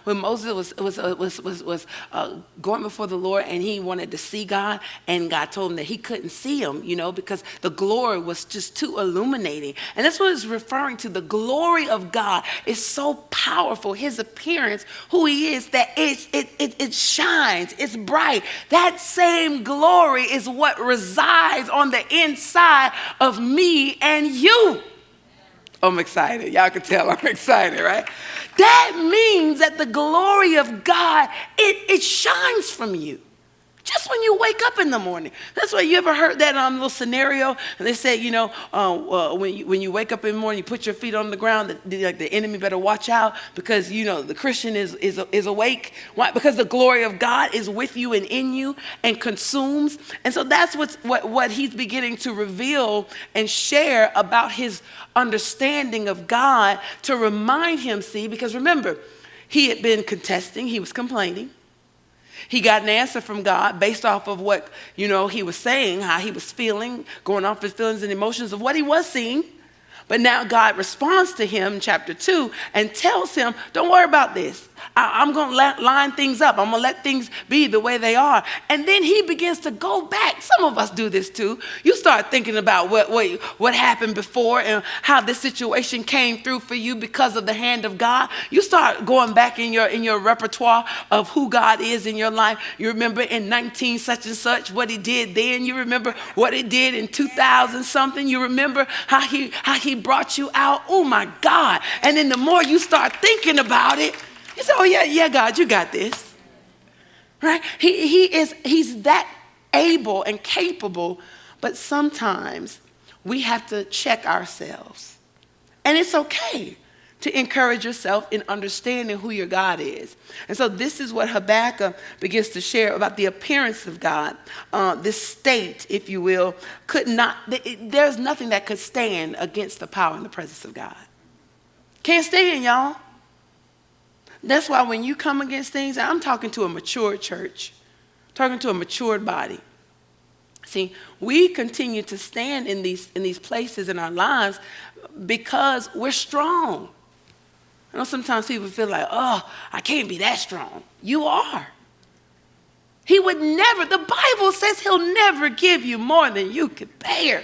when Moses was going before the Lord, and he wanted to see God, and God told him that he couldn't see him, because the glory was just too illuminating. And that's what it's referring to. The glory of God is so powerful. His appearance, who he is, that it shines. It's bright. That same glory is what resides on the inside of me and you. I'm excited. Y'all can tell I'm excited, right? That means that the glory of God, it shines from you. Just when you wake up in the morning. That's why you ever heard that little scenario? And they say, when you wake up in the morning, you put your feet on the ground, the enemy better watch out, because, the Christian is awake. Why? Because the glory of God is with you and in you and consumes. And so that's what he's beginning to reveal and share about his understanding of God, to remind him, because remember, he had been contesting, he was complaining. He got an answer from God based off of what, he was saying, how he was feeling, going off his feelings and emotions of what he was seeing. But now God responds to him in chapter 2 and tells him, don't worry about this. I'm going to line things up. I'm going to let things be the way they are. And then he begins to go back. Some of us do this too. You start thinking about what happened before and how this situation came through for you because of the hand of God. You start going back in your repertoire of who God is in your life. You remember in 19 such and such what he did then. You remember what he did in 2000 something. You remember how he brought you out. Oh my God. And then the more you start thinking about it, you say, oh yeah, God, you got this. Right? He's that able and capable, but sometimes we have to check ourselves. And it's okay to encourage yourself in understanding who your God is. And so this is what Habakkuk begins to share about the appearance of God. This state, if you will, there's nothing that could stand against the power and the presence of God. Can't stand, y'all. That's why when you come against things, I'm talking to a mature church, talking to a matured body. See, we continue to stand in these places in our lives because we're strong. I know sometimes people feel like, oh, I can't be that strong. You are. He would never, the Bible says he'll never give you more than you could bear.